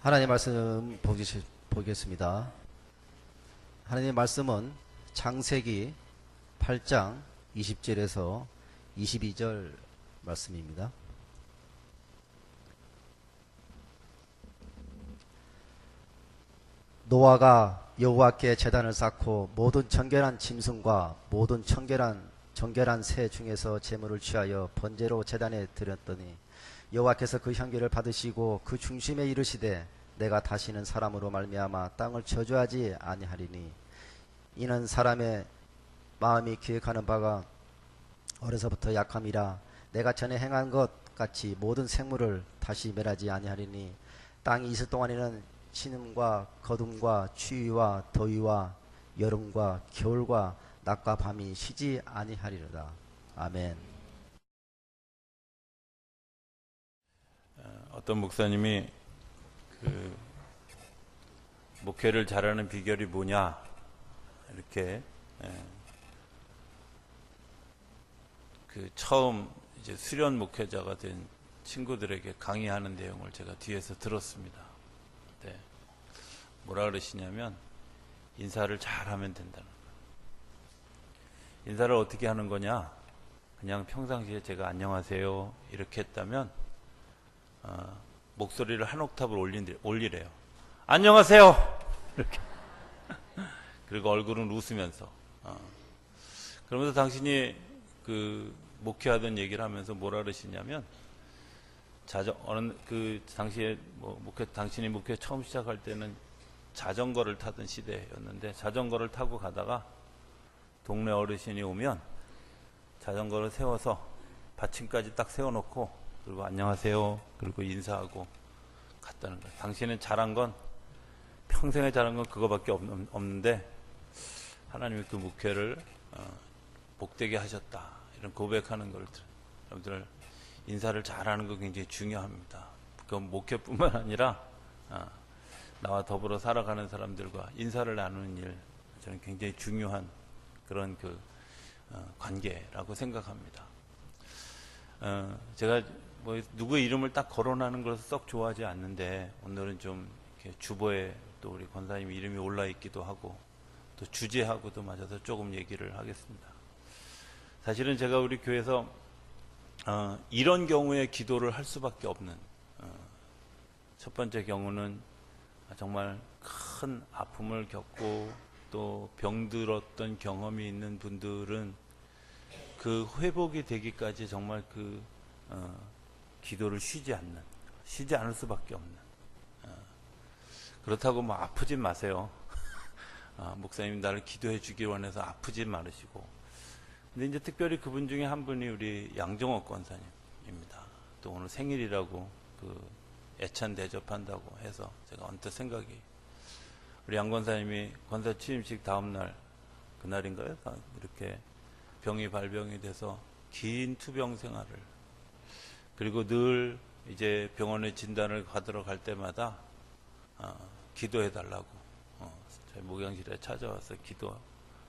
하나님 말씀 보겠습니다. 하나님 말씀은 창세기 8장 20절에서 22절 말씀입니다. 노아가 여호와께 제단을 쌓고 모든 정결한 짐승과 모든 정결한 새 중에서 제물을 취하여 번제로 제단에 드렸더니 여호와께서 그 향기를 받으시고 그 중심에 이르시되 내가 다시는 사람으로 말미암아 땅을 저주하지 아니하리니 이는 사람의 마음이 기획하는 바가 어려서부터 약함이라 내가 전에 행한 것 같이 모든 생물을 다시 멸하지 아니하리니 땅이 있을 동안에는 신음과 거둠과 추위와 더위와 여름과 겨울과 낮과 밤이 쉬지 아니하리로다. 아멘. 어떤 목사님이 그 목회를 잘하는 비결이 뭐냐 이렇게 그 처음 이제 수련 목회자가 된 친구들에게 강의하는 내용을 제가 뒤에서 들었습니다. 네. 뭐라 그러시냐면 인사를 잘하면 된다는 거예요. 인사를 어떻게 하는 거냐? 그냥 평상시에 제가 안녕하세요 이렇게 했다면 목소리를 한 옥탑을 올리래요. 안녕하세요 이렇게. 그리고 얼굴은 웃으면서 그러면서 당신이 그 목회하던 얘기를 하면서 뭐라 그러시냐면 어느 그 당시에 당신이 목회 처음 시작할 때는 자전거를 타던 시대였는데 자전거를 타고 가다가 동네 어르신이 오면 자전거를 세워서 받침까지 딱 세워놓고 그리고 안녕하세요 그리고 인사하고 갔다는 거예요. 당신은 잘한 건 평생에 잘한 건 그거밖에 없는데 하나님이 그 목회를 복되게 하셨다 이런 고백하는 걸 여러분들 인사를 잘하는 거 굉장히 중요합니다. 그건 목회뿐만 아니라 나와 더불어 살아가는 사람들과 인사를 나누는 일 저는 굉장히 중요한 그런 그 관계라고 생각합니다. 제가 누구의 이름을 딱 거론하는 것을 썩 좋아하지 않는데 오늘은 좀 이렇게 주보에 또 우리 권사님 이름이 올라 있기도 하고 또 주제하고도 맞아서 조금 얘기를 하겠습니다. 사실은 제가 우리 교회에서 이런 경우에 기도를 할 수밖에 없는 첫 번째 경우는 정말 큰 아픔을 겪고 또 병들었던 경험이 있는 분들은 그 회복이 되기까지 정말 그 기도를 쉬지 않을 수밖에 없는 그렇다고 뭐 아프진 마세요. 목사님 나를 기도해 주길 원해서 아프진 마시고 근데 이제 특별히 그분 중에 한 분이 우리 양정옥 권사님입니다. 또 오늘 생일이라고 그 애찬 대접한다고 해서 제가 언뜻 생각이 우리 양 권사님이 권사 취임식 다음날 그날인가요? 이렇게 병이 발병이 돼서 긴 투병 생활을 그리고 늘 이제 병원에 진단을 받으러 갈 때마다 기도해 달라고 저희 목양실에 찾아와서 기도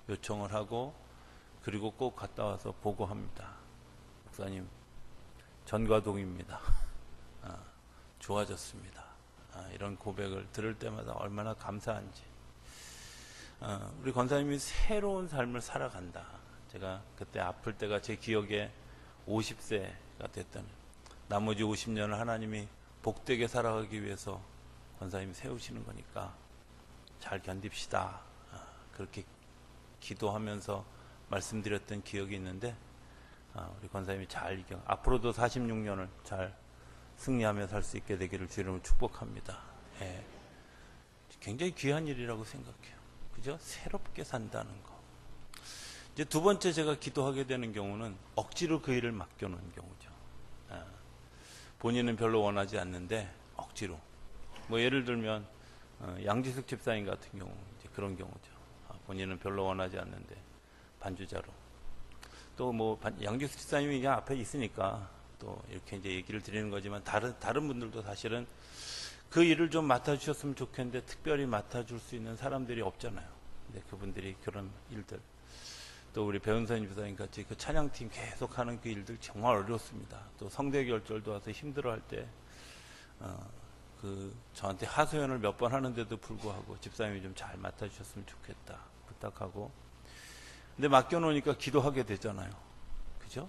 요청을 하고 그리고 꼭 갔다 와서 보고합니다. 목사님 전과동입니다. 좋아졌습니다. 이런 고백을 들을 때마다 얼마나 감사한지 우리 권사님이 새로운 삶을 살아간다. 제가 그때 아플 때가 제 기억에 50세가 됐다는 나머지 50년을 하나님이 복되게 살아가기 위해서 권사님이 세우시는 거니까 잘 견딥시다. 그렇게 기도하면서 말씀드렸던 기억이 있는데 우리 권사님이 잘 앞으로도 46년을 잘 승리하며 살 수 있게 되기를 주님으로 축복합니다. 예. 굉장히 귀한 일이라고 생각해요. 그죠? 새롭게 산다는 거. 이제 두 번째 제가 기도하게 되는 경우는 억지로 그 일을 맡겨놓은 경우죠. 본인은 별로 원하지 않는데 억지로. 예를 들면 양지숙 집사님 같은 경우 이제 그런 경우죠. 본인은 별로 원하지 않는데 반주자로. 또 양지숙 집사님이 그냥 앞에 있으니까 또 이렇게 이제 얘기를 드리는 거지만 다른 분들도 사실은 그 일을 좀 맡아주셨으면 좋겠는데 특별히 맡아줄 수 있는 사람들이 없잖아요. 근데 그분들이 그런 일들 또 우리 배은선 집사님 같이 그 찬양팀 계속 하는 그 일들 정말 어렵습니다. 또 성대결절도 와서 힘들어할 때 저한테 하소연을 몇 번 하는데도 불구하고 집사님이 좀 잘 맡아주셨으면 좋겠다 부탁하고, 근데 맡겨놓으니까 기도하게 되잖아요. 그죠?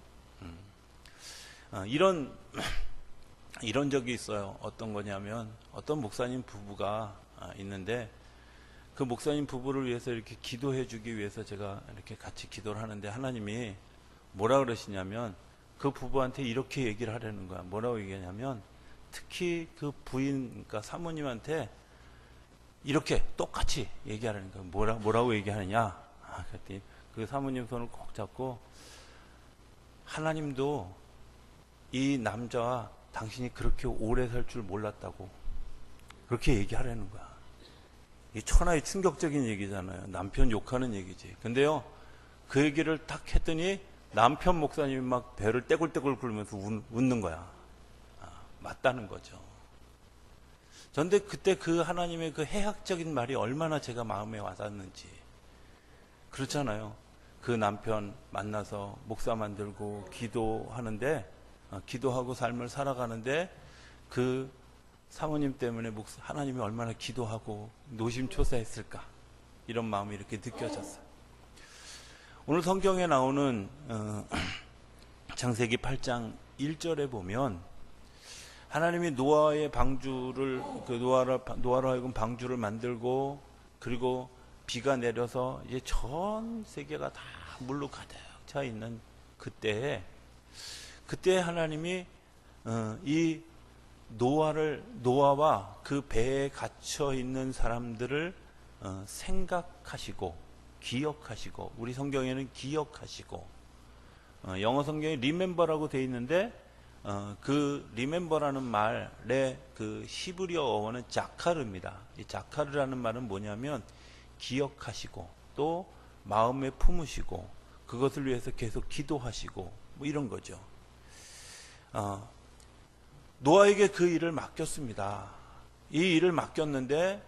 이런 적이 있어요. 어떤 거냐면, 어떤 목사님 부부가 있는데, 그 목사님 부부를 위해서 이렇게 기도해 주기 위해서 제가 이렇게 같이 기도를 하는데, 하나님이 뭐라 그러시냐면, 그 부부한테 이렇게 얘기를 하려는 거야. 뭐라고 얘기하냐면, 특히 그 부인, 그러니까 사모님한테 이렇게 똑같이 얘기하라는 거야. 뭐라고 얘기하느냐? 그랬더니 그 사모님 손을 꼭 잡고, 하나님도 이 남자와 당신이 그렇게 오래 살 줄 몰랐다고 그렇게 얘기하라는 거야. 이 천하의 충격적인 얘기잖아요. 남편 욕하는 얘기지. 근데요, 그 얘기를 딱 했더니 남편 목사님이 막 배를 떼굴떼굴 굴면서 웃는 거야. 맞다는 거죠. 그런데 그때 그 하나님의 그 해학적인 말이 얼마나 제가 마음에 와닿는지. 그렇잖아요. 그 남편 만나서 목사 만들고 기도하는데, 기도하고 삶을 살아가는데, 그 사모님 때문에 하나님이 얼마나 기도하고 노심초사했을까, 이런 마음이 이렇게 느껴졌어요. 오늘 성경에 나오는 창세기 8장 1절에 보면, 하나님이 노아의 방주를, 노아로 하여금 방주를 만들고, 그리고 비가 내려서 이제 전 세계가 다 물로 가득 차 있는 그때 하나님이 이 노아와 그 배에 갇혀 있는 사람들을 생각하시고 기억하시고, 우리 성경에는 기억하시고, 영어 성경에 remember라고 되어 있는데, 그 remember라는 말의 그 히브리어 어원은 자카르입니다. 이 자카르라는 말은 뭐냐면 기억하시고, 또 마음에 품으시고, 그것을 위해서 계속 기도하시고, 뭐 이런 거죠. 노아에게 그 일을 맡겼습니다. 이 일을 맡겼는데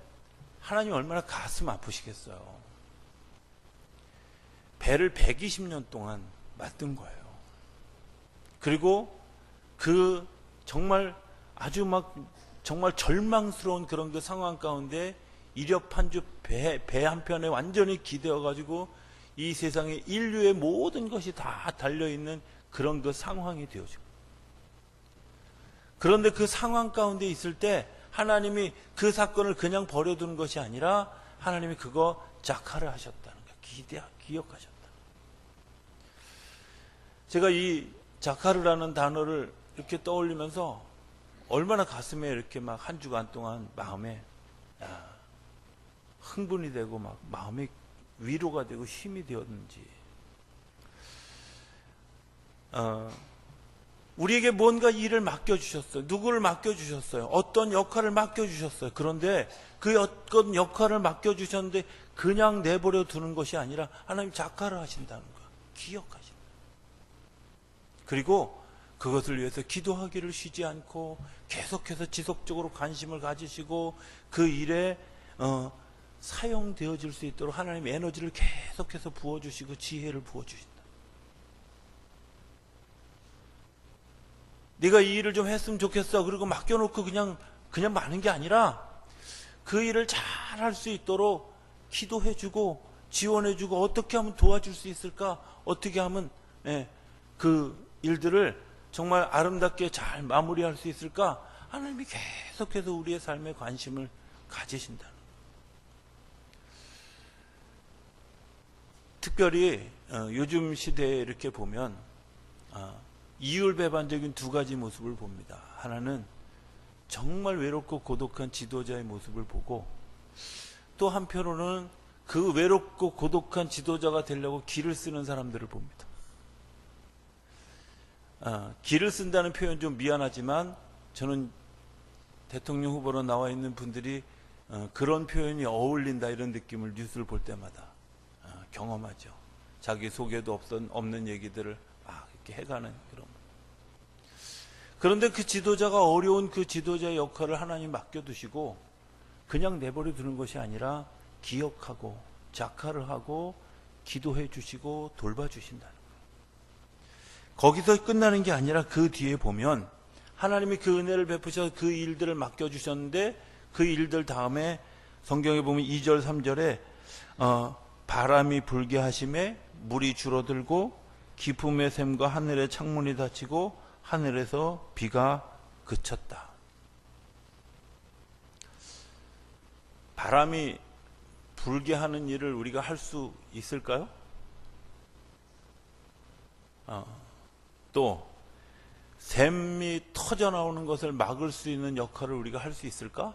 하나님 얼마나 가슴 아프시겠어요. 배를 120년 동안 만든 거예요. 그리고 그 정말 아주 정말 절망스러운 그런 그 상황 가운데 이력판주 배 한편에 완전히 기대어 가지고 이 세상에 인류의 모든 것이 다 달려있는 그런 그 상황이 되어지고, 그런데 그 상황 가운데 있을 때 하나님이 그 사건을 그냥 버려두는 것이 아니라 하나님이 그거 자카를 하셨다는 거예요. 기억하셨다. 제가 이 자카르라는 단어를 이렇게 떠올리면서 얼마나 가슴에 이렇게 막 한 주간 동안 마음에 흥분이 되고 막 마음에 위로가 되고 힘이 되었는지. 우리에게 뭔가 일을 맡겨주셨어요. 누구를 맡겨주셨어요. 어떤 역할을 맡겨주셨어요. 그런데 그 어떤 역할을 맡겨주셨는데 그냥 내버려 두는 것이 아니라 하나님 자카를 하신다는 거예요. 기억하신다. 그리고 그것을 위해서 기도하기를 쉬지 않고 계속해서 지속적으로 관심을 가지시고 그 일에 사용되어질 수 있도록 하나님 에너지를 계속해서 부어주시고 지혜를 부어주신다. 네가 이 일을 좀 했으면 좋겠어. 그리고 맡겨놓고 그냥 마는 게 아니라 그 일을 잘 할 수 있도록 기도해주고 지원해주고, 어떻게 하면 도와줄 수 있을까? 어떻게 하면 그 일들을 정말 아름답게 잘 마무리할 수 있을까? 하나님이 계속해서 우리의 삶에 관심을 가지신다는 거예요. 특별히 요즘 시대에 이렇게 보면 이율배반적인 두 가지 모습을 봅니다. 하나는 정말 외롭고 고독한 지도자의 모습을 보고, 또 한편으로는 그 외롭고 고독한 지도자가 되려고 길을 쓰는 사람들을 봅니다. 길을 쓴다는 표현 좀 미안하지만 저는 대통령 후보로 나와 있는 분들이 그런 표현이 어울린다 이런 느낌을 뉴스를 볼 때마다 경험하죠. 자기 속에도 없는 얘기들을 막 이렇게 해가는 그런. 그런데 그 지도자가 어려운 그 지도자의 역할을 하나님 맡겨두시고 그냥 내버려 두는 것이 아니라 기억하고 자카를 하고 기도해 주시고 돌봐주신다는 거예요. 거기서 끝나는 게 아니라 그 뒤에 보면 하나님이 그 은혜를 베푸셔서 그 일들을 맡겨주셨는데 그 일들 다음에 성경에 보면 2절 3절에 바람이 불게 하심에 물이 줄어들고 기품의 샘과 하늘의 창문이 닫히고 하늘에서 비가 그쳤다. 바람이 불게 하는 일을 우리가 할 수 있을까요? 또 샘이 터져 나오는 것을 막을 수 있는 역할을 우리가 할 수 있을까?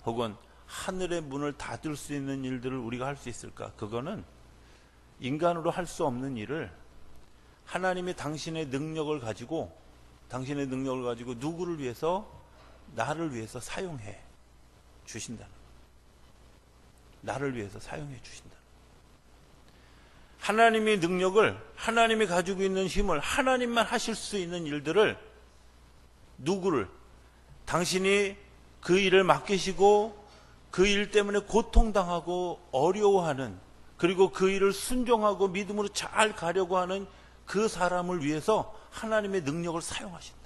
혹은 하늘의 문을 닫을 수 있는 일들을 우리가 할 수 있을까? 그거는 인간으로 할 수 없는 일을 하나님이 당신의 능력을 가지고 누구를 위해서? 나를 위해서 사용해 주신다는 거예요. 나를 위해서 사용해 주신다. 하나님의 능력을, 하나님이 가지고 있는 힘을, 하나님만 하실 수 있는 일들을 누구를, 당신이 그 일을 맡기시고 그 일 때문에 고통당하고 어려워하는, 그리고 그 일을 순종하고 믿음으로 잘 가려고 하는 그 사람을 위해서 하나님의 능력을 사용하신다.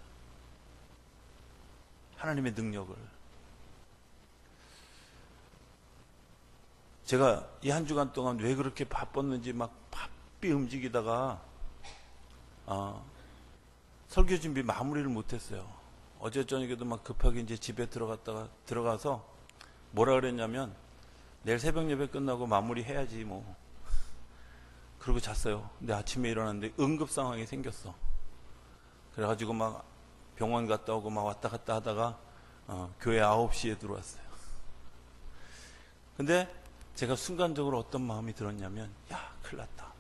하나님의 능력을. 제가 이 한 주간 동안 왜 그렇게 바빴는지 막 바삐 움직이다가 설교 준비 마무리를 못했어요. 어제 저녁에도 막 급하게 이제 집에 들어가서 뭐라 그랬냐면 내일 새벽 예배 끝나고 마무리해야지 뭐. 그러고 잤어요. 근데 아침에 일어났는데 응급 상황이 생겼어. 그래가지고 막 병원 갔다 오고 막 왔다 갔다 하다가 교회 9시에 들어왔어요. 근데 제가 순간적으로 어떤 마음이 들었냐면, 야, 큰일 났다.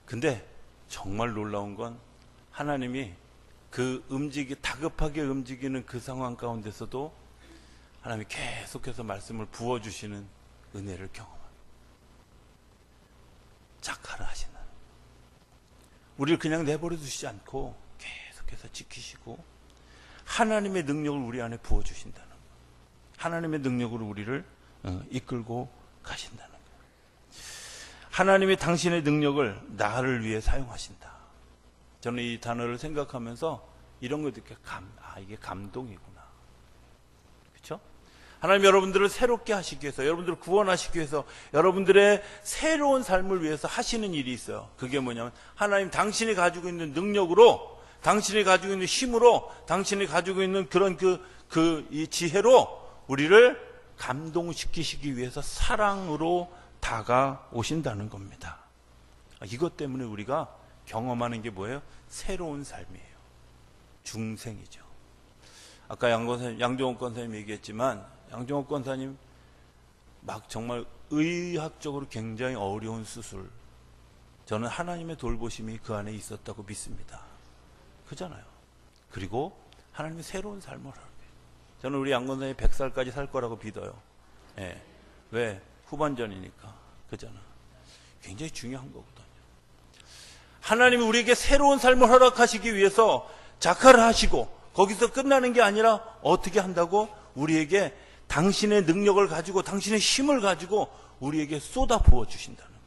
근데 정말 놀라운 건 하나님이 그 다급하게 움직이는 그 상황 가운데서도 하나님이 계속해서 말씀을 부어주시는 은혜를 경험합니다. 작하라 하시는. 우리를 그냥 내버려 두시지 않고 계속해서 지키시고 하나님의 능력을 우리 안에 부어주신다는 거예요. 하나님의 능력으로 우리를 이끌고 가신다는 거예요. 하나님이 당신의 능력을 나를 위해 사용하신다. 저는 이 단어를 생각하면서 이런 걸 느껴요. 이게 감동이구나. 그렇죠? 하나님 여러분들을 새롭게 하시기 위해서, 여러분들을 구원하시기 위해서, 여러분들의 새로운 삶을 위해서 하시는 일이 있어요. 그게 뭐냐면 하나님 당신이 가지고 있는 능력으로, 당신이 가지고 있는 힘으로, 당신이 가지고 있는 그런 이 지혜로 우리를 감동시키시기 위해서 사랑으로 다가오신다는 겁니다. 이것 때문에 우리가 경험하는 게 뭐예요? 새로운 삶이에요. 중생이죠. 아까 양종옥 권사님 얘기했지만, 양종옥 권사님 막 정말 의학적으로 굉장히 어려운 수술, 저는 하나님의 돌보심이 그 안에 있었다고 믿습니다. 그잖아요. 그리고 하나님의 새로운 삶을 하게. 저는 우리 양 권사님이 100살까지 살 거라고 믿어요. 예. 왜? 후반전이니까. 그잖아. 굉장히 중요한 거거든요. 하나님이 우리에게 새로운 삶을 허락하시기 위해서 작화를 하시고, 거기서 끝나는 게 아니라 어떻게 한다고? 우리에게 당신의 능력을 가지고, 당신의 힘을 가지고 우리에게 쏟아 부어 주신다는 거예요.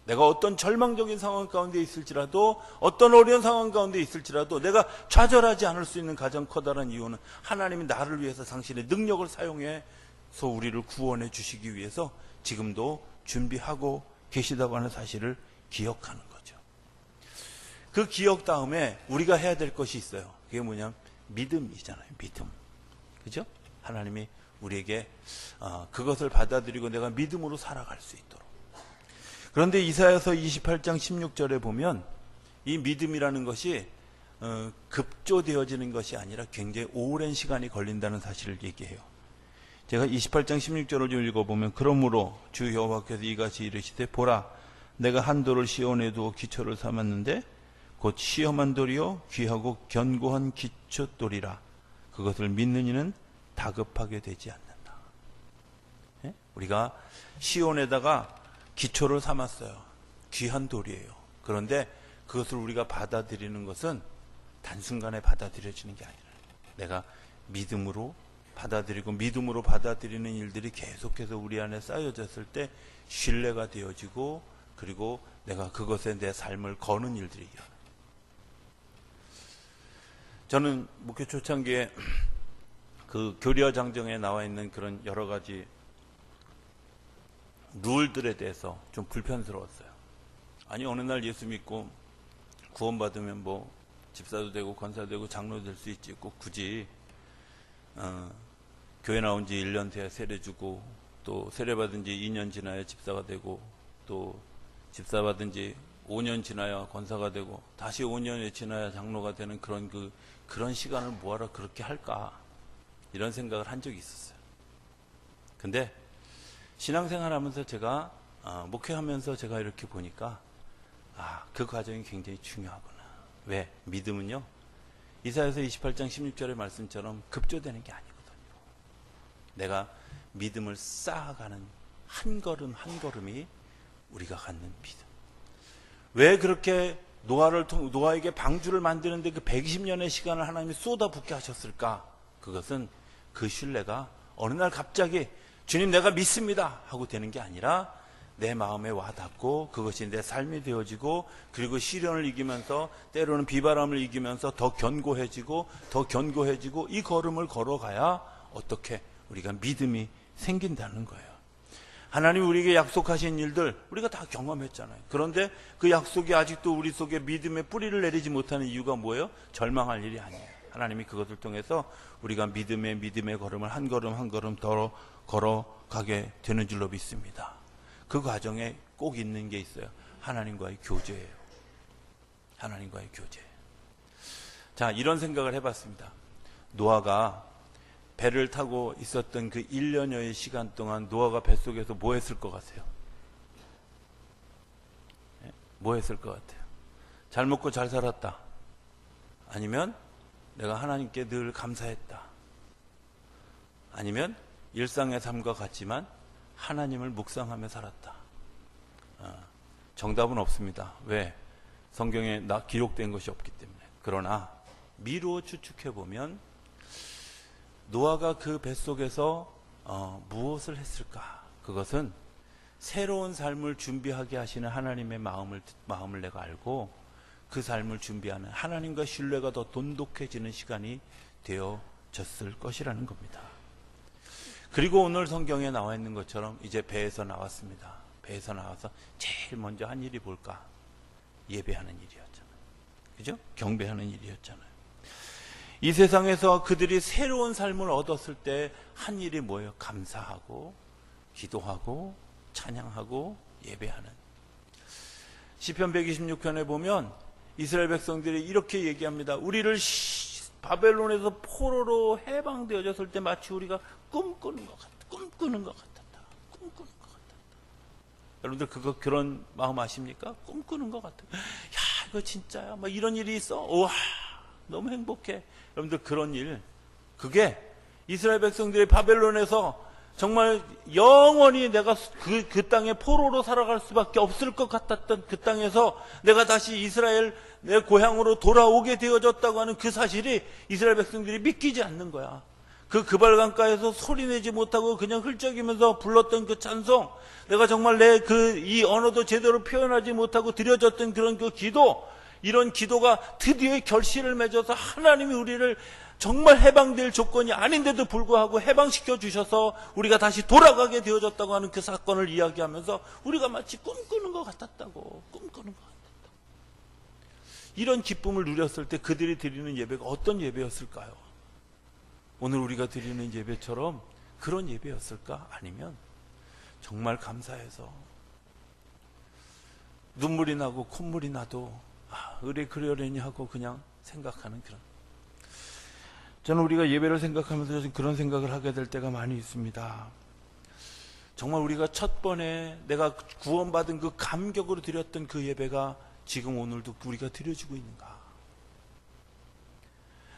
내가 어떤 절망적인 상황 가운데 있을지라도, 어떤 어려운 상황 가운데 있을지라도 내가 좌절하지 않을 수 있는 가장 커다란 이유는 하나님이 나를 위해서 당신의 능력을 사용해서 우리를 구원해 주시기 위해서 지금도 준비하고 계시다고 하는 사실을 기억하는 거죠. 그 기억 다음에 우리가 해야 될 것이 있어요. 그게 뭐냐면 믿음이잖아요. 믿음. 그죠? 하나님이 우리에게 그것을 받아들이고 내가 믿음으로 살아갈 수 있도록. 그런데 이사야서 28장 16절에 보면 이 믿음이라는 것이 급조되어지는 것이 아니라 굉장히 오랜 시간이 걸린다는 사실을 얘기해요. 제가 28장 16절을 좀 읽어보면, 그러므로 주 여호와께서 이같이 이르시되 보라, 내가 한 돌을 시온에 두어 기초를 삼았는데 곧 시험한 돌이요 귀하고 견고한 기초돌이라. 그것을 믿는 이는 다급하게 되지 않는다. 예? 우리가 시온에다가 기초를 삼았어요. 귀한 돌이에요. 그런데 그것을 우리가 받아들이는 것은 단순간에 받아들여지는 게 아니라 내가 믿음으로 받아들이고 믿음으로 받아들이는 일들이 계속해서 우리 안에 쌓여졌을 때 신뢰가 되어지고, 그리고 내가 그것에 내 삶을 거는 일들이 일어나요. 저는 목회 초창기에 그 교리와 장정에 나와 있는 그런 여러 가지 룰들에 대해서 좀 불편스러웠어요. 아니, 어느 날 예수 믿고 구원받으면 뭐 집사도 되고 권사도 되고 장로도 될 수 있지, 꼭 굳이 교회 나온 지 1년 돼야 세례 주고, 또 세례 받은 지 2년 지나야 집사가 되고, 또 집사 받은 지 5년 지나야 권사가 되고, 다시 5년이 지나야 장로가 되는 그런 시간을 뭐하러 그렇게 할까, 이런 생각을 한 적이 있었어요. 근데 신앙생활 하면서 제가 목회하면서 제가 이렇게 보니까 그 과정이 굉장히 중요하구나. 왜? 믿음은요, 이사야서 28장 16절의 말씀처럼 급조되는 게 아니거든요. 내가 믿음을 쌓아가는 한 걸음 한 걸음이 우리가 갖는 믿음. 왜 그렇게 노아에게 방주를 만드는데 그 120년의 시간을 하나님이 쏟아붓게 하셨을까? 그것은 그 신뢰가 어느 날 갑자기 주님 내가 믿습니다 하고 되는 게 아니라 내 마음에 와닿고 그것이 내 삶이 되어지고, 그리고 시련을 이기면서 때로는 비바람을 이기면서 더 견고해지고 이 걸음을 걸어가야 어떻게 우리가 믿음이 생긴다는 거예요. 하나님 우리에게 약속하신 일들 우리가 다 경험했잖아요. 그런데 그 약속이 아직도 우리 속에 믿음의 뿌리를 내리지 못하는 이유가 뭐예요? 절망할 일이 아니에요. 하나님이 그것을 통해서 우리가 믿음의 걸음을 한 걸음 한 걸음 더 걸어가게 되는 줄로 믿습니다. 그 과정에 꼭 있는 게 있어요. 하나님과의 교제예요. 하나님과의 교제. 자, 이런 생각을 해봤습니다. 노아가 배를 타고 있었던 그 1년여의 시간 동안 노아가 뱃속에서 뭐 했을 것 같아요? 뭐 했을 것 같아요? 잘 먹고 잘 살았다. 아니면 내가 하나님께 늘 감사했다. 아니면 일상의 삶과 같지만 하나님을 묵상하며 살았다. 정답은 없습니다. 왜? 성경에 기록된 것이 없기 때문에. 그러나 미루어 추측해보면 노아가 그 뱃속에서 무엇을 했을까? 그것은 새로운 삶을 준비하게 하시는 하나님의 마음을 내가 알고 그 삶을 준비하는 하나님과 신뢰가 더 돈독해지는 시간이 되어졌을 것이라는 겁니다. 그리고 오늘 성경에 나와 있는 것처럼 이제 배에서 나왔습니다. 배에서 나와서 제일 먼저 한 일이 뭘까? 예배하는 일이었잖아요. 그죠? 경배하는 일이었잖아요. 이 세상에서 그들이 새로운 삶을 얻었을 때 한 일이 뭐예요? 감사하고 기도하고 찬양하고 예배하는. 시편 126편에 보면 이스라엘 백성들이 이렇게 얘기합니다. 우리를 바벨론에서 포로로 해방되어졌을 때 마치 우리가 꿈꾸는 것 같았다. 여러분들 그런 마음 아십니까? 꿈꾸는 것 같아. 야, 이거 진짜야. 막 이런 일이 있어. 우와, 너무 행복해. 여러분들 그런 일, 그게 이스라엘 백성들이 바벨론에서 정말 영원히 내가 그 땅에 포로로 살아갈 수밖에 없을 것 같았던 그 땅에서 내가 다시 이스라엘 내 고향으로 돌아오게 되어졌다고 하는 그 사실이 이스라엘 백성들이 믿기지 않는 거야. 그 그발강가에서 소리내지 못하고 그냥 흘쩍이면서 불렀던 그 찬송, 내가 정말 이 언어도 제대로 표현하지 못하고 드려졌던 그런 그 기도, 이런 기도가 드디어 결실을 맺어서 하나님이 우리를 정말 해방될 조건이 아닌데도 불구하고 해방시켜 주셔서 우리가 다시 돌아가게 되어졌다고 하는 그 사건을 이야기하면서 우리가 마치 꿈꾸는 것 같았다고. 이런 기쁨을 누렸을 때 그들이 드리는 예배가 어떤 예배였을까요? 오늘 우리가 드리는 예배처럼 그런 예배였을까? 아니면 정말 감사해서 눈물이 나고 콧물이 나도 의뢰 그려려니 하고 그냥 생각하는 그런. 저는 우리가 예배를 생각하면서 그런 생각을 하게 될 때가 많이 있습니다. 정말 우리가 첫 번에 내가 구원받은 그 감격으로 드렸던 그 예배가 지금 오늘도 우리가 드려지고 있는가?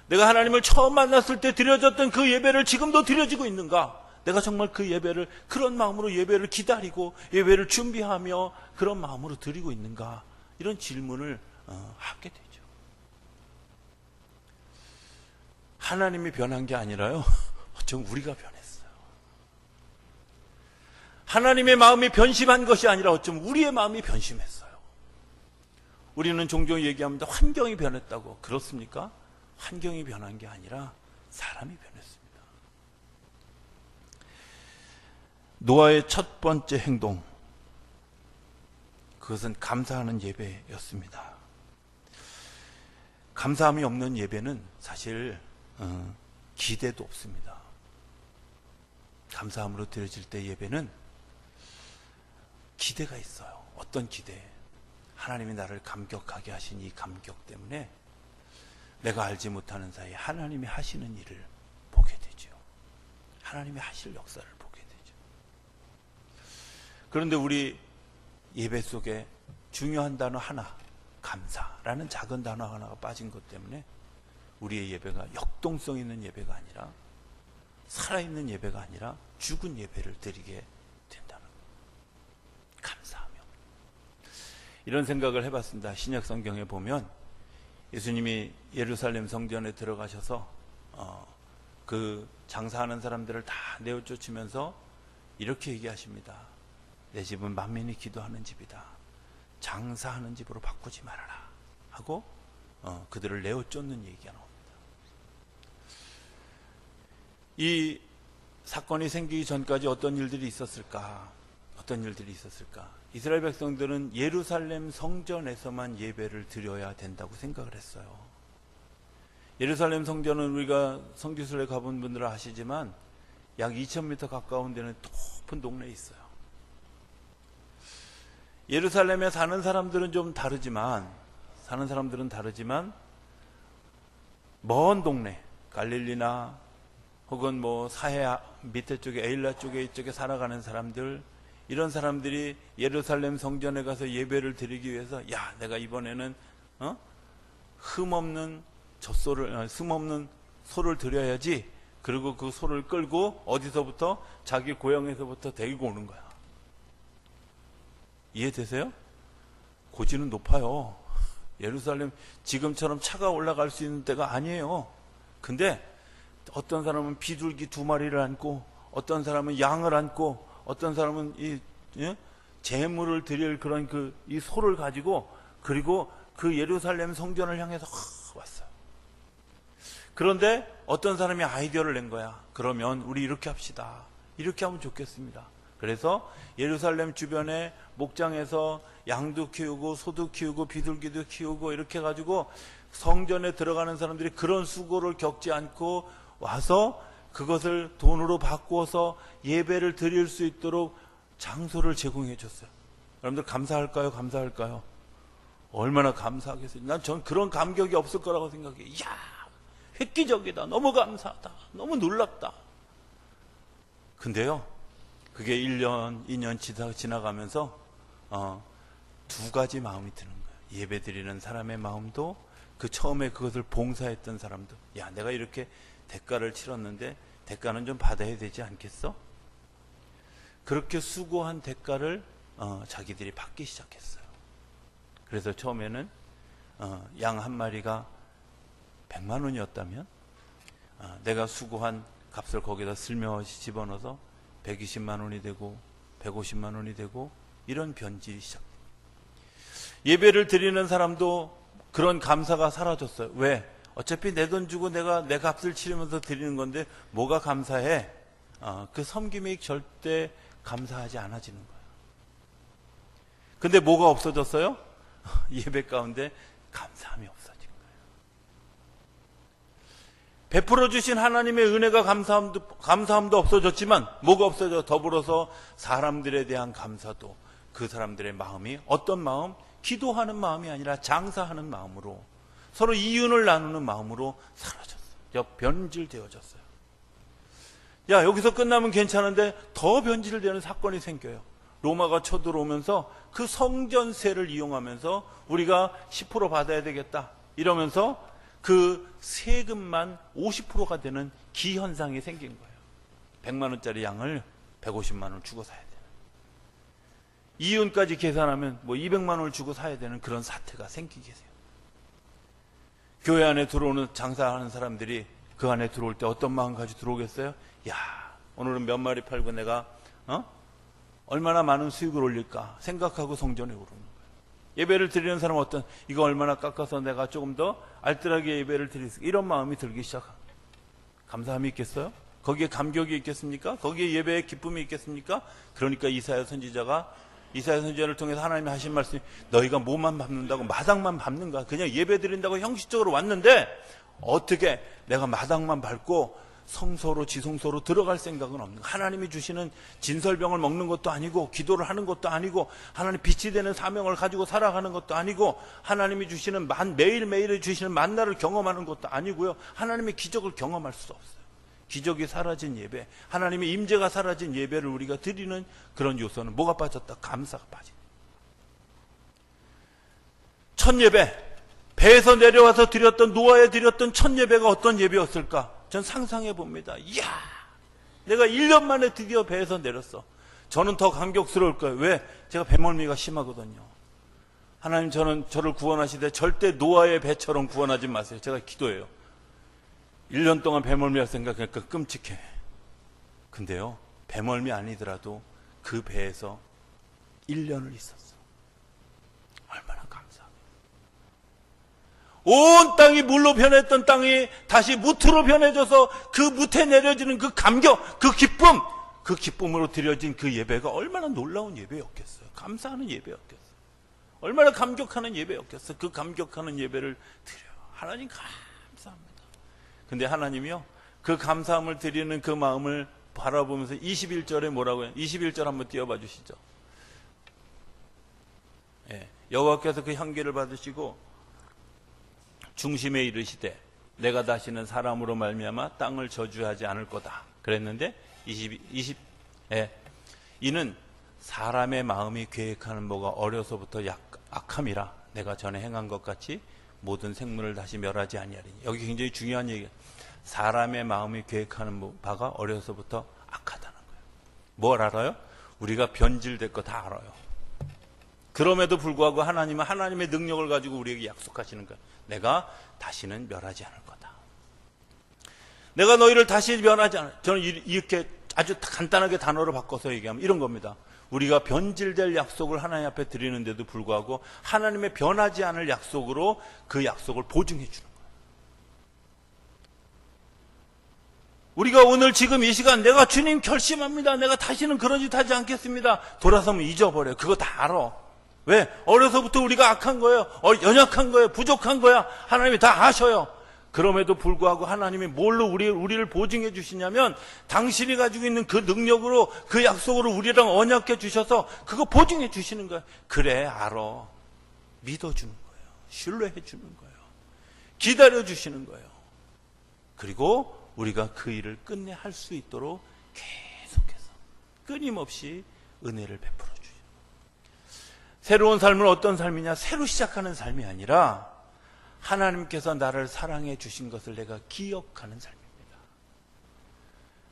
내가 하나님을 처음 만났을 때 드려졌던 그 예배를 지금도 드려지고 있는가? 내가 정말 그 예배를 그런 마음으로 예배를 기다리고 예배를 준비하며 그런 마음으로 드리고 있는가? 이런 질문을 하게 되죠. 하나님이 변한 게 아니라요, 어쩜 우리가 변했어요. 하나님의 마음이 변심한 것이 아니라 어쩜 우리의 마음이 변심했어요. 우리는 종종 얘기합니다. 환경이 변했다고. 그렇습니까? 환경이 변한 게 아니라 사람이 변했습니다. 노아의 첫 번째 행동, 그것은 감사하는 예배였습니다. 감사함이 없는 예배는 사실 기대도 없습니다. 감사함으로 드려질 때 예배는 기대가 있어요. 어떤 기대? 하나님이 나를 감격하게 하신 이 감격 때문에 내가 알지 못하는 사이에 하나님이 하시는 일을 보게 되죠. 하나님이 하실 역사를 보게 되죠. 그런데 우리 예배 속에 중요한 단어 하나, 감사라는 작은 단어 하나가 빠진 것 때문에 우리의 예배가 역동성 있는 예배가 아니라, 살아있는 예배가 아니라 죽은 예배를 드리게 된다는 거예요. 감사하며. 이런 생각을 해봤습니다. 신약 성경에 보면 예수님이 예루살렘 성전에 들어가셔서 그 장사하는 사람들을 다 내어 쫓으면서 이렇게 얘기하십니다. 내 집은 만민이 기도하는 집이다. 장사하는 집으로 바꾸지 말아라 하고 그들을 내어 쫓는 얘기가 나옵니다. 이 사건이 생기기 전까지 어떤 일들이 있었을까? 어떤 일들이 있었을까? 이스라엘 백성들은 예루살렘 성전에서만 예배를 드려야 된다고 생각을 했어요. 예루살렘 성전은 우리가 성지순례 가본 분들은 아시지만 약 2000m 가까운 데는 높은 동네에 있어요. 예루살렘에 사는 사람들은 다르지만 먼 동네, 갈릴리나 혹은 사해 밑에 쪽에 에일라 쪽에 이쪽에 살아가는 사람들, 이런 사람들이 예루살렘 성전에 가서 예배를 드리기 위해서 내가 이번에는 흠없는 소를 드려야지. 그리고 그 소를 끌고 어디서부터? 자기 고향에서부터 데리고 오는 거야. 이해되세요? 고지는 높아요. 예루살렘 지금처럼 차가 올라갈 수 있는 데가 아니에요. 근데 어떤 사람은 비둘기 2마리를 안고, 어떤 사람은 양을 안고, 어떤 사람은 제물을 드릴 그런 이 소를 가지고, 그리고 그 예루살렘 성전을 향해서 왔어요. 그런데 어떤 사람이 아이디어를 낸 거야. 그러면 우리 이렇게 합시다. 이렇게 하면 좋겠습니다. 그래서 예루살렘 주변에 목장에서 양도 키우고 소도 키우고 비둘기도 키우고 이렇게 해가지고 성전에 들어가는 사람들이 그런 수고를 겪지 않고 와서 그것을 돈으로 바꾸어서 예배를 드릴 수 있도록 장소를 제공해 줬어요. 여러분들 감사할까요? 감사할까요? 얼마나 감사하겠어요. 전 그런 감격이 없을 거라고 생각해요. 이야, 획기적이다. 너무 감사하다. 너무 놀랍다. 근데요, 그게 1년, 2년 지나가면서 2가지 마음이 드는 거예요. 예배 드리는 사람의 마음도, 그 처음에 그것을 봉사했던 사람도, 내가 이렇게 대가를 치렀는데 대가는 좀 받아야 되지 않겠어? 그렇게 수고한 대가를 자기들이 받기 시작했어요. 그래서 처음에는 양 한 마리가 100만 원이었다면 내가 수고한 값을 거기다 슬며시 집어넣어서 120만 원이 되고 150만 원이 되고, 이런 변질이 시작됩니다. 예배를 드리는 사람도 그런 감사가 사라졌어요. 왜? 어차피 내 돈 주고 내가 내 값을 치르면서 드리는 건데 뭐가 감사해? 그 섬김이 절대 감사하지 않아지는 거예요. 근데 뭐가 없어졌어요? 예배 가운데 감사함이 없어진 거예요. 베풀어 주신 하나님의 은혜가 감사함도 없어졌지만 뭐가 없어져? 더불어서 사람들에 대한 감사도, 그 사람들의 마음이 어떤 마음? 기도하는 마음이 아니라 장사하는 마음으로, 서로 이윤을 나누는 마음으로 사라졌어요. 변질되어졌어요. 여기서 끝나면 괜찮은데 더 변질되는 사건이 생겨요. 로마가 쳐들어오면서 그 성전세를 이용하면서 우리가 10% 받아야 되겠다 이러면서 그 세금만 50%가 되는 기현상이 생긴 거예요. 100만 원짜리 양을 150만 원을 주고 사야 되는, 이윤까지 계산하면 200만 원을 주고 사야 되는 그런 사태가 생기게 돼요. 교회 안에 들어오는 장사하는 사람들이 그 안에 들어올 때 어떤 마음 가지고 들어오겠어요? 오늘은 몇 마리 팔고 내가 얼마나 많은 수익을 올릴까 생각하고 성전에 오르는 거예요. 예배를 드리는 사람은 어떤, 이거 얼마나 깎아서 내가 조금 더 알뜰하게 예배를 드릴 수, 이런 마음이 들기 시작합니다. 감사함이 있겠어요? 거기에 감격이 있겠습니까? 거기에 예배의 기쁨이 있겠습니까? 그러니까 이사야 선지자를 통해서 하나님이 하신 말씀이, 너희가 뭐만 밟는다고 마당만 밟는가? 그냥 예배 드린다고 형식적으로 왔는데 어떻게 내가 마당만 밟고 성소로 지성소로 들어갈 생각은 없는 거야. 하나님이 주시는 진설병을 먹는 것도 아니고, 기도를 하는 것도 아니고, 하나님 빛이 되는 사명을 가지고 살아가는 것도 아니고, 하나님이 주시는 매일매일 주시는 만나를 경험하는 것도 아니고요. 하나님의 기적을 경험할 수 없어요. 기적이 사라진 예배, 하나님의 임재가 사라진 예배를 우리가 드리는 그런 요소는 뭐가 빠졌다? 감사가 빠진. 첫 예배, 배에서 내려와서 드렸던, 노아에 드렸던 첫 예배가 어떤 예배였을까? 전 상상해 봅니다. 이야, 내가 1년 만에 드디어 배에서 내렸어. 저는 더 감격스러울 거예요. 왜? 제가 배멀미가 심하거든요. 하나님, 저를 구원하시되 절대 노아의 배처럼 구원하지 마세요. 제가 기도해요. 1년 동안 배멀미할 생각하니까 끔찍해. 근데요, 배멀미 아니더라도 그 배에서 1년을 있었어. 얼마나 감사합니다. 온 땅이 물로 변했던 땅이 다시 무트로 변해져서 그 무트에 내려지는 그 감격, 그 기쁨, 그 기쁨으로 드려진 그 예배가 얼마나 놀라운 예배였겠어요. 감사하는 예배였겠어요. 얼마나 감격하는 예배였겠어요. 그 감격하는 예배를 드려요. 하나님 감사합니다. 근데 하나님이요, 그 감사함을 드리는 그 마음을 바라보면서 21절에 뭐라고 해요? 21절 한번 띄워봐 주시죠. 예, 여호와께서 그 향기를 받으시고 중심에 이르시되 내가 다시는 사람으로 말미암아 땅을 저주하지 않을 거다 그랬는데, 이는 사람의 마음이 계획하는 뭐가 어려서부터 악함이라 내가 전에 행한 것 같이 모든 생물을 다시 멸하지 아니하리니. 여기 굉장히 중요한 얘기예요. 사람의 마음이 계획하는 바가 어려서부터 악하다는 거예요. 뭘 알아요? 우리가 변질될 거 다 알아요. 그럼에도 불구하고 하나님은 하나님의 능력을 가지고 우리에게 약속하시는 거예요. 내가 다시는 멸하지 않을 거다. 내가 너희를 다시 멸하지 않을. 저는 이렇게 아주 간단하게 단어로 바꿔서 얘기하면 이런 겁니다. 우리가 변질될 약속을 하나님 앞에 드리는데도 불구하고 하나님의 변하지 않을 약속으로 그 약속을 보증해 주는 거예요. 우리가 오늘 지금 이 시간 내가 주님 결심합니다. 내가 다시는 그런 짓 하지 않겠습니다. 돌아서면 잊어버려요. 그거 다 알아. 왜? 어려서부터 우리가 악한 거예요. 연약한 거예요. 부족한 거야. 하나님이 다 아셔요. 그럼에도 불구하고 하나님이 뭘로 우리를 보증해 주시냐면, 당신이 가지고 있는 그 능력으로, 그 약속으로 우리랑 언약해 주셔서 그거 보증해 주시는 거예요. 그래, 알아. 믿어주는 거예요. 신뢰해 주는 거예요. 기다려 주시는 거예요. 그리고 우리가 그 일을 끝내 할 수 있도록 계속해서 끊임없이 은혜를 베풀어 주셔요. 새로운 삶은 어떤 삶이냐? 새로 시작하는 삶이 아니라 하나님께서 나를 사랑해 주신 것을 내가 기억하는 삶입니다.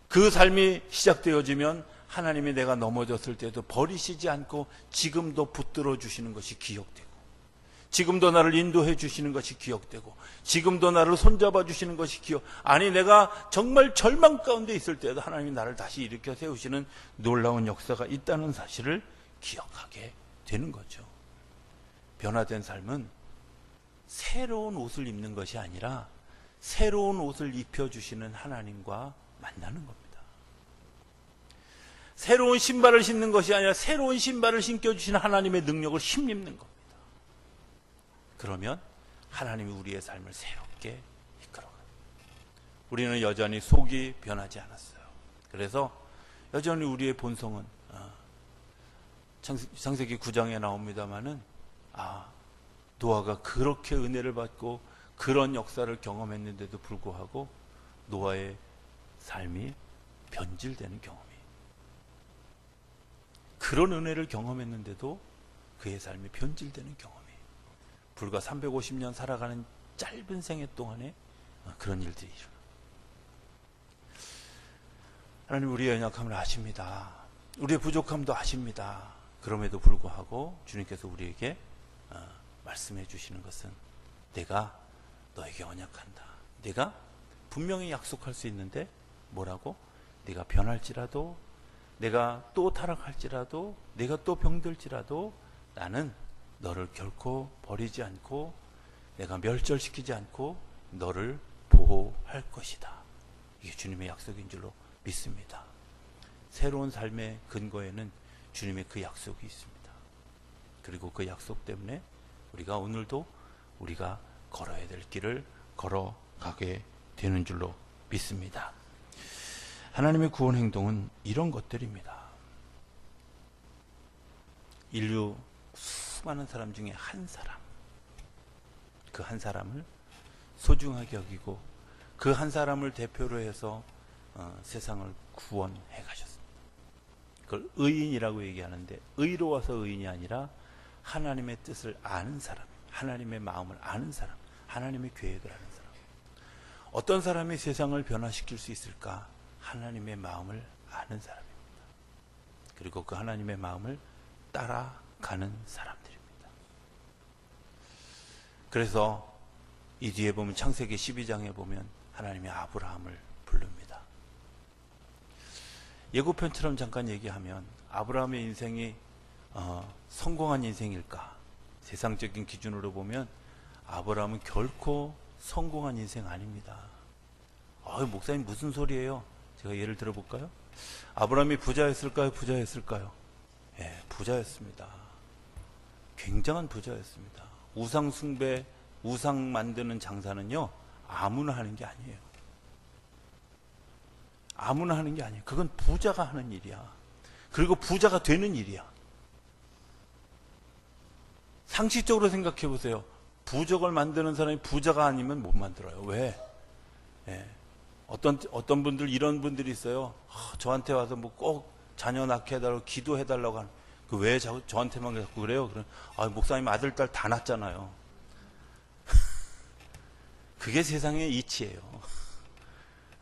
그 삶이 시작되어지면 하나님이 내가 넘어졌을 때도 버리시지 않고 지금도 붙들어 주시는 것이 기억되고, 지금도 나를 인도해 주시는 것이 기억되고, 지금도 나를 손잡아 주시는 것이 아니, 내가 정말 절망 가운데 있을 때도 하나님이 나를 다시 일으켜 세우시는 놀라운 역사가 있다는 사실을 기억하게 되는 거죠. 변화된 삶은 새로운 옷을 입는 것이 아니라 새로운 옷을 입혀주시는 하나님과 만나는 겁니다. 새로운 신발을 신는 것이 아니라 새로운 신발을 신겨주시는 하나님의 능력을 힘입는 겁니다. 그러면 하나님이 우리의 삶을 새롭게 이끌어가요. 우리는 여전히 속이 변하지 않았어요. 그래서 여전히 우리의 본성은 창세기 9장에 나옵니다마는 노아가 그렇게 은혜를 받고 그런 역사를 경험했는데도 불구하고 노아의 삶이 변질되는 경험이, 그런 은혜를 경험했는데도 그의 삶이 변질되는 경험이, 불과 350년 살아가는 짧은 생애 동안에 그런 일들이 일어나. 하나님 우리의 연약함을 아십니다. 우리의 부족함도 아십니다. 그럼에도 불구하고 주님께서 우리에게 말씀해 주시는 것은, 내가 너에게 언약한다. 내가 분명히 약속할 수 있는데 뭐라고? 네가 변할지라도, 내가 또 타락할지라도, 내가 또 병들지라도 나는 너를 결코 버리지 않고 내가 멸절시키지 않고 너를 보호할 것이다. 이게 주님의 약속인 줄로 믿습니다. 새로운 삶의 근거에는 주님의 그 약속이 있습니다. 그리고 그 약속 때문에 우리가 오늘도 우리가 걸어야 될 길을 걸어가게 되는 줄로 믿습니다. 하나님의 구원 행동은 이런 것들입니다. 인류 수많은 사람 중에 한 사람, 그 한 사람을 소중하게 여기고 그 한 사람을 대표로 해서 세상을 구원해 가셨습니다. 그걸 의인이라고 얘기하는데 의로워서 의인이 아니라 하나님의 뜻을 아는 사람, 하나님의 마음을 아는 사람, 하나님의 계획을 아는 사람. 어떤 사람이 세상을 변화시킬 수 있을까? 하나님의 마음을 아는 사람입니다. 그리고 그 하나님의 마음을 따라가는 사람들입니다. 그래서 이 뒤에 보면 창세기 12장에 보면 하나님이 아브라함을 부릅니다. 예고편처럼 잠깐 얘기하면 아브라함의 인생이 성공한 인생일까? 세상적인 기준으로 보면 아브라함은 결코 성공한 인생 아닙니다. 목사님 무슨 소리예요? 제가 예를 들어볼까요? 아브라함이 부자였을까요? 부자였을까요? 예, 부자였습니다. 굉장한 부자였습니다. 우상 숭배, 우상 만드는 장사는요, 아무나 하는 게 아니에요. 아무나 하는 게 아니에요. 그건 부자가 하는 일이야. 그리고 부자가 되는 일이야. 상식적으로 생각해 보세요. 부적을 만드는 사람이 부자가 아니면 못 만들어요. 왜? 예. 어떤 분들, 이런 분들이 있어요. 저한테 와서 뭐 꼭 자녀 낳게 해달라고 기도해달라고 하는. 왜 저한테만 자꾸 그래요? 그럼, 목사님 아들, 딸 다 낳았잖아요. 그게 세상의 이치예요.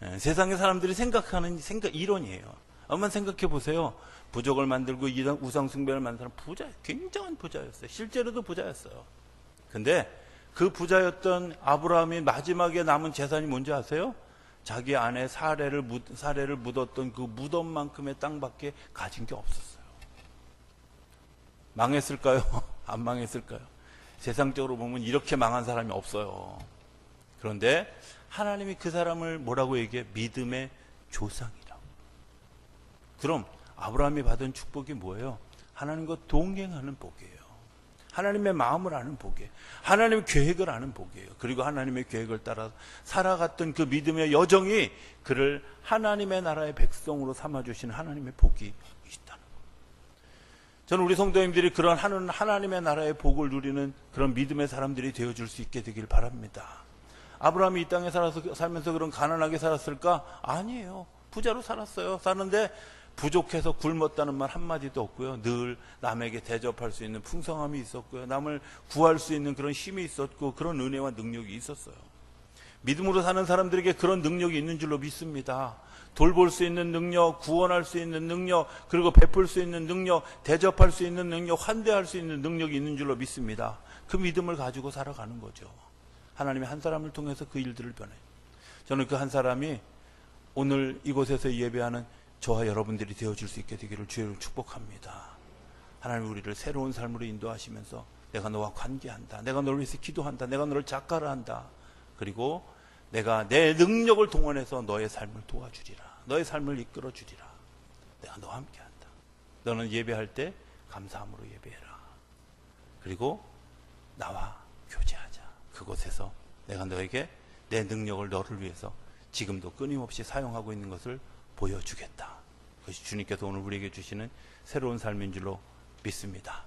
예, 세상의 사람들이 생각하는 이론이에요. 한번 생각해 보세요. 부족을 만들고 우상숭배를 만드는 사람 굉장한 부자였어요. 실제로도 부자였어요. 근데 그 부자였던 아브라함이 마지막에 남은 재산이 뭔지 아세요? 자기 아내 사례를 묻었던 그 무덤만큼의 땅밖에 가진 게 없었어요. 망했을까요? 안 망했을까요? 세상적으로 보면 이렇게 망한 사람이 없어요. 그런데 하나님이 그 사람을 뭐라고 얘기해? 믿음의 조상이라고. 그럼 아브라함이 받은 축복이 뭐예요? 하나님과 동행하는 복이에요. 하나님의 마음을 아는 복이에요. 하나님의 계획을 아는 복이에요. 그리고 하나님의 계획을 따라 살아갔던 그 믿음의 여정이 그를 하나님의 나라의 백성으로 삼아주신 하나님의 복이 있다는 거예요. 저는 우리 성도님들이 그런 하나님의 나라의 복을 누리는 그런 믿음의 사람들이 되어줄 수 있게 되길 바랍니다. 아브라함이 이 땅에 살면서 그런 가난하게 살았을까? 아니에요. 부자로 살았어요. 사는데 부족해서 굶었다는 말 한마디도 없고요. 늘 남에게 대접할 수 있는 풍성함이 있었고요. 남을 구할 수 있는 그런 힘이 있었고 그런 은혜와 능력이 있었어요. 믿음으로 사는 사람들에게 그런 능력이 있는 줄로 믿습니다. 돌볼 수 있는 능력, 구원할 수 있는 능력, 그리고 베풀 수 있는 능력, 대접할 수 있는 능력, 환대할 수 있는 능력이 있는 줄로 믿습니다. 그 믿음을 가지고 살아가는 거죠. 하나님이 한 사람을 통해서 그 일들을 변해요. 저는 그 한 사람이 오늘 이곳에서 예배하는 저와 여러분들이 되어줄 수 있게 되기를 주의로 축복합니다. 하나님 우리를 새로운 삶으로 인도하시면서 내가 너와 관계한다. 내가 너를 위해서 기도한다. 내가 너를 작가를 한다. 그리고 내가 내 능력을 동원해서 너의 삶을 도와주리라. 너의 삶을 이끌어주리라. 내가 너와 함께한다. 너는 예배할 때 감사함으로 예배해라. 그리고 나와 교제하자. 그곳에서 내가 너에게 내 능력을 너를 위해서 지금도 끊임없이 사용하고 있는 것을 보여주겠다. 그것이 주님께서 오늘 우리에게 주시는 새로운 삶인 줄로 믿습니다.